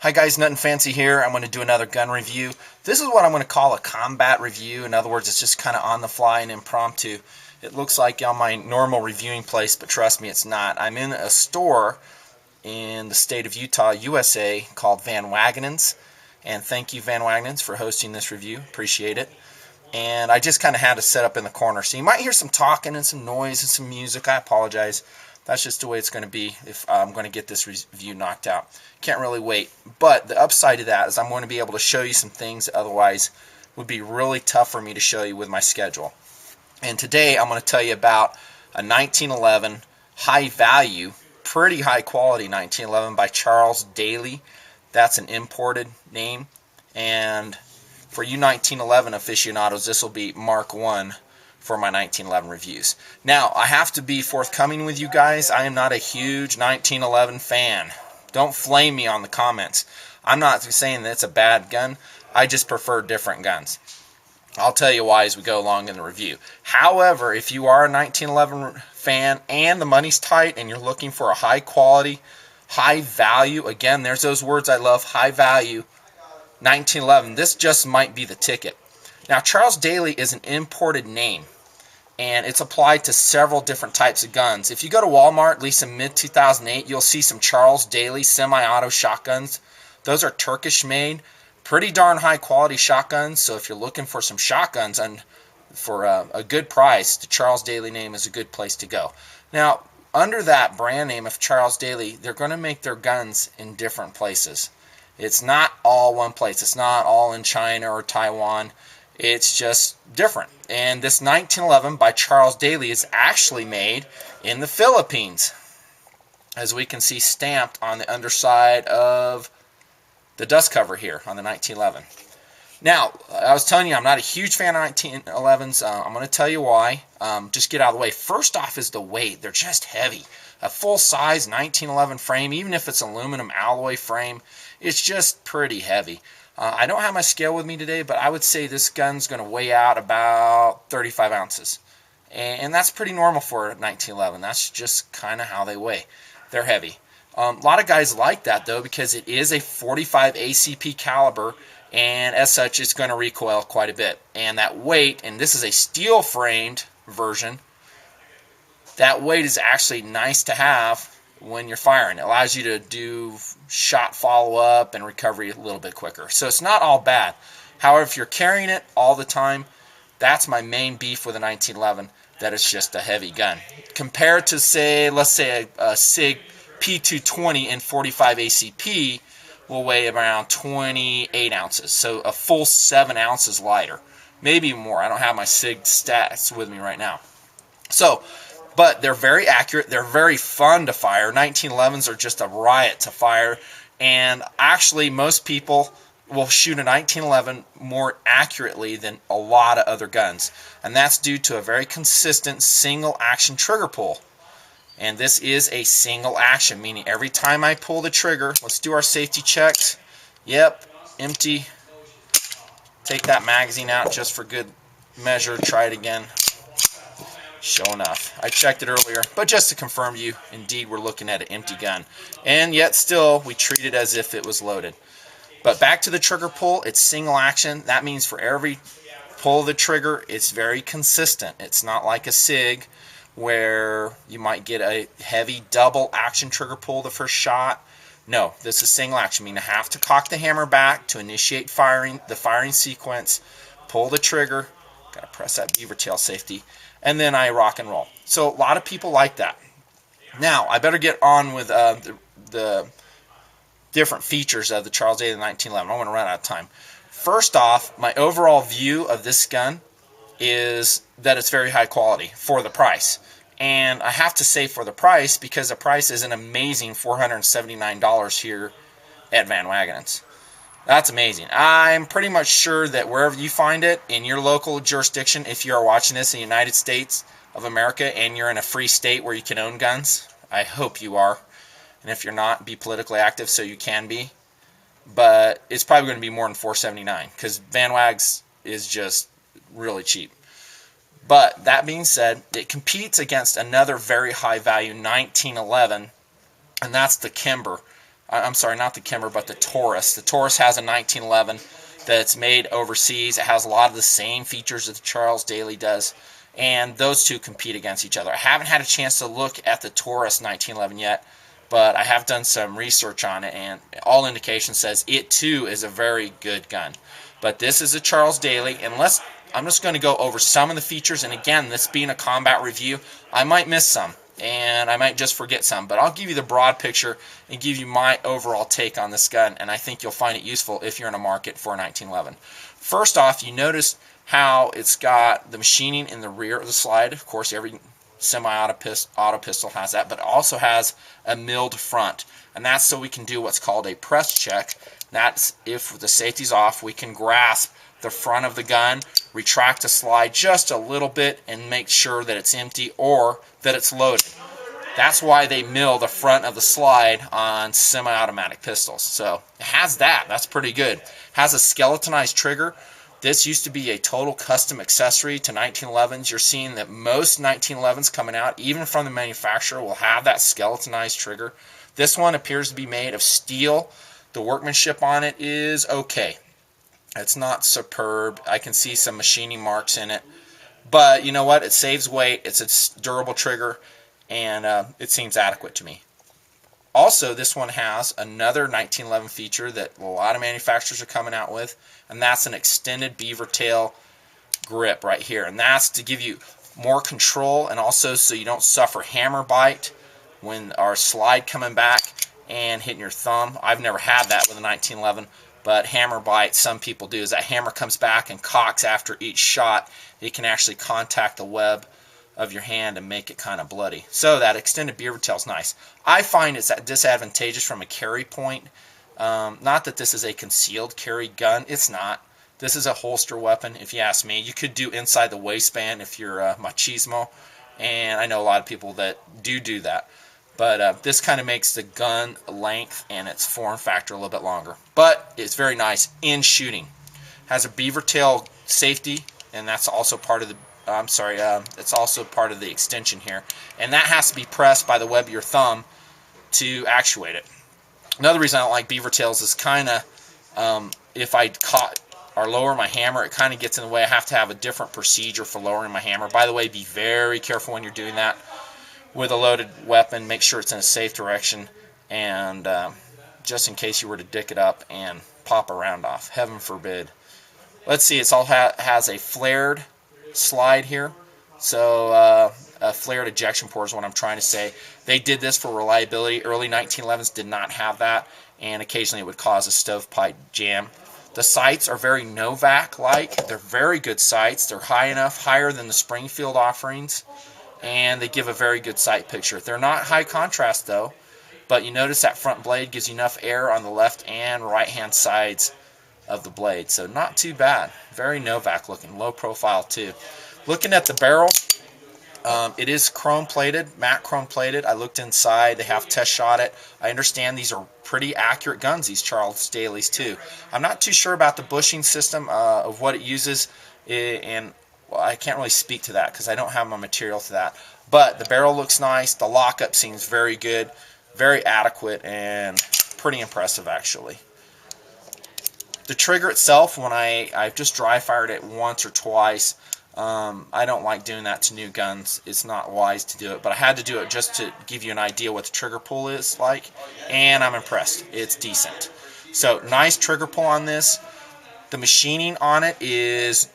Hi guys, Nutnfancy here. I'm going to do another gun review. This is what I'm going to call a combat review. In other words, it's just kind of on the fly and impromptu. It looks like on my normal reviewing place, but trust me, it's not. I'm in a store in the state of Utah, USA, called Van Wagenen's. And thank you, Van Wagenen's, for hosting this review. Appreciate it. And I just kind of had to set up in the corner. So you might hear some talking and some noise and some music. I apologize. That's just the way it's going to be if I'm going to get this review knocked out. Can't really wait. But the upside of that is I'm going to be able to show you some things that otherwise would be really tough for me to show you with my schedule. And today I'm going to tell you about a 1911 high value, pretty high quality 1911 by Charles Daly. That's an imported name. And for you 1911 aficionados, this will be Mark 1 for my 1911 reviews. Now, I have to be forthcoming with you guys. I am not a huge 1911 fan. Don't flame me on the comments. I'm not saying that it's a bad gun. I just prefer different guns. I'll tell you why as we go along in the review. However, if you are a 1911 fan and the money's tight and you're looking for a high quality, high value, again, there's those words I love, high value, 1911, this just might be the ticket. Now, Charles Daly is an imported name, and it's applied to several different types of guns. If you go to Walmart, at least in mid-2008, you'll see some Charles Daly semi-auto shotguns. Those are Turkish-made, pretty darn high-quality shotguns, so if you're looking for some shotguns and for a good price, the Charles Daly name is a good place to go. Now, under that brand name of Charles Daly, they're going to make their guns in different places. It's not all one place. It's not all in China or Taiwan. It's just different. And this 1911 by Charles Daly is actually made in the Philippines, as we can see stamped on the underside of the dust cover here on the 1911. Now, I was telling you I'm not a huge fan of 1911s. I'm going to tell you why. Just get out of the way. First off is the weight. They're just heavy. A full-size 1911 frame, even if it's aluminum alloy frame, it's just pretty heavy. I don't have my scale with me today, but I would say this gun's going to weigh out about 35 ounces. And that's pretty normal for a 1911. That's just kind of how they weigh. They're heavy. A lot of guys like that, though, because it is a 45 ACP caliber, and as such, it's going to recoil quite a bit. And that weight, and this is a steel-framed version, that weight is actually nice to have when you're firing. It allows you to do shot follow-up and recovery a little bit quicker. So it's not all bad. However, if you're carrying it all the time, that's my main beef with a 1911, that it's just a heavy gun. Compared to, say, let's say a SIG P220 in 45 ACP will weigh around 28 ounces. So a full 7 ounces lighter. Maybe more. I don't have my SIG stats with me right now. So, but they're very accurate. They're very fun to fire. 1911s are just a riot to fire. And actually, most people will shoot a 1911 more accurately than a lot of other guns. And that's due to a very consistent single action trigger pull. And this is a single action, meaning every time I pull the trigger, let's do our safety checks. Yep, empty. Take that magazine out just for good measure. Try it again. Sure enough, I checked it earlier, but just to confirm to you, indeed we're looking at an empty gun. And yet still, we treat it as if it was loaded. But back to the trigger pull, it's single action. That means for every pull of the trigger, it's very consistent. It's not like a SIG where you might get a heavy double action trigger pull the first shot. No, this is single action, meaning I have to cock the hammer back to initiate firing, the firing sequence, pull the trigger, gotta press that beaver tail safety, and then I rock and roll. So a lot of people like that. Now, I better get on with the different features of the Charles Daly 1911. I want to run out of time. First off, my overall view of this gun is that it's very high quality for the price. And I have to say for the price, because the price is an amazing $479 here at Van Wagenen's. That's amazing. I'm pretty much sure that wherever you find it, in your local jurisdiction, if you are watching this in the United States of America and you're in a free state where you can own guns, I hope you are. And if you're not, be politically active so you can be. But it's probably going to be more than $479 because Van Wags is just really cheap. But that being said, it competes against another very high value 1911, and that's the Kimber. I'm sorry, not the Kimber, but the Taurus. The Taurus has a 1911 that's made overseas. It has a lot of the same features that the Charles Daly does, and those two compete against each other. I haven't had a chance to look at the Taurus 1911 yet, but I have done some research on it, and all indication says it too is a very good gun. But this is a Charles Daly, and I'm just going to go over some of the features, and again, this being a combat review, I might miss some, and I might just forget some, but I'll give you the broad picture and give you my overall take on this gun, and I think you'll find it useful if you're in a market for a 1911. First off, you notice how it's got the machining in the rear of the slide. Of course, every semi-auto pistol has that, but it also has a milled front, and that's so we can do what's called a press check. That's if the safety's off, we can grasp the front of the gun, retract the slide just a little bit, and make sure that it's empty or that it's loaded. That's why they mill the front of the slide on semi-automatic pistols. So it has that. That's pretty good. It has a skeletonized trigger. This used to be a total custom accessory to 1911s. You're seeing that most 1911s coming out, even from the manufacturer, will have that skeletonized trigger. This one appears to be made of steel. The workmanship on it is okay. It's not superb. I can see some machining marks in it. But you know what? It saves weight. It's a durable trigger, and it seems adequate to me. Also, this one has another 1911 feature that a lot of manufacturers are coming out with, and that's an extended beaver tail grip right here. And that's to give you more control, and also so you don't suffer hammer bite when our slide coming back and hitting your thumb. I've never had that with a 1911. But hammer bite, some people do. As that hammer comes back and cocks after each shot, it can actually contact the web of your hand and make it kind of bloody. So that extended beaver tail is nice. I find it's disadvantageous from a carry point. Not that this is a concealed carry gun. It's not. This is a holster weapon, if you ask me. You could do inside the waistband if you're machismo. And I know a lot of people that do that. But this kind of makes the gun length and its form factor a little bit longer. But it's very nice in shooting. Has a beaver tail safety, and that's also part of the. It's also part of the extension here, and that has to be pressed by the web of your thumb to actuate it. Another reason I don't like beaver tails is kind of if I caught or lower my hammer, it kind of gets in the way. I have to have a different procedure for lowering my hammer. By the way, be very careful when you're doing that. With a loaded weapon, make sure it's in a safe direction, and just in case you were to dick it up and pop a round off. Heaven forbid. Let's see, it all has a flared slide here. So a flared ejection port is what I'm trying to say. They did this for reliability. Early 1911s did not have that, and occasionally it would cause a stovepipe jam. The sights are very Novak-like. They're very good sights. They're high enough, higher than the Springfield offerings, and they give a very good sight picture. They're not high contrast though, but you notice that front blade gives you enough air on the left and right hand sides of the blade, so not too bad. Very Novak looking, low profile too. Looking at the barrel, it is chrome plated, matte chrome plated. I looked inside, they have test shot it. I understand these are pretty accurate guns, these Charles Dalys too. I'm not too sure about the bushing system of what it uses, and well, I can't really speak to that because I don't have my material to that. But the barrel looks nice. The lockup seems very good, very adequate, and pretty impressive actually. The trigger itself, when I've just dry fired it once or twice, I don't like doing that to new guns. It's not wise to do it, but I had to do it just to give you an idea what the trigger pull is like, and I'm impressed. It's decent. So nice trigger pull on this. The machining on it is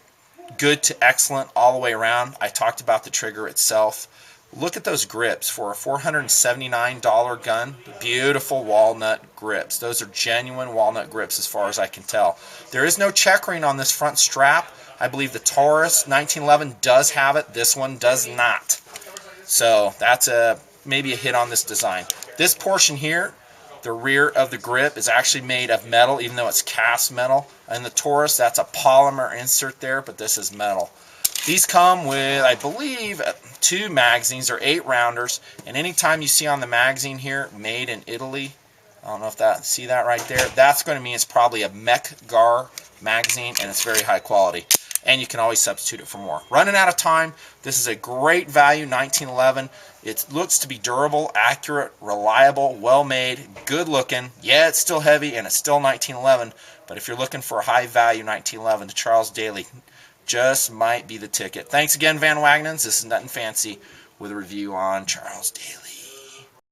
good to excellent all the way around. I talked about the trigger itself. Look at those grips for a $479 gun. Beautiful walnut grips. Those are genuine walnut grips as far as I can tell. There is no checkering on this front strap. I believe the Taurus 1911 does have it. This one does not. So that's maybe a hit on this design. This portion here, the rear of the grip, is actually made of metal, even though it's cast metal. And the Taurus, that's a polymer insert there, but this is metal. These come with, I believe, 2 magazines or 8 rounders. And anytime you see on the magazine here, made in Italy, I don't know if that, see that right there? That's going to mean it's probably a MecGar magazine, and it's very high quality. and you can always substitute it for more. Running out of time. This is a great value, 1911. It looks to be durable, accurate, reliable, well made, good looking. Yeah, it's still heavy and it's still 1911, but if you're looking for a high value 1911, the Charles Daly just might be the ticket. Thanks again, Van Wagnans. This is Nutnfancy with a review on Charles Daly.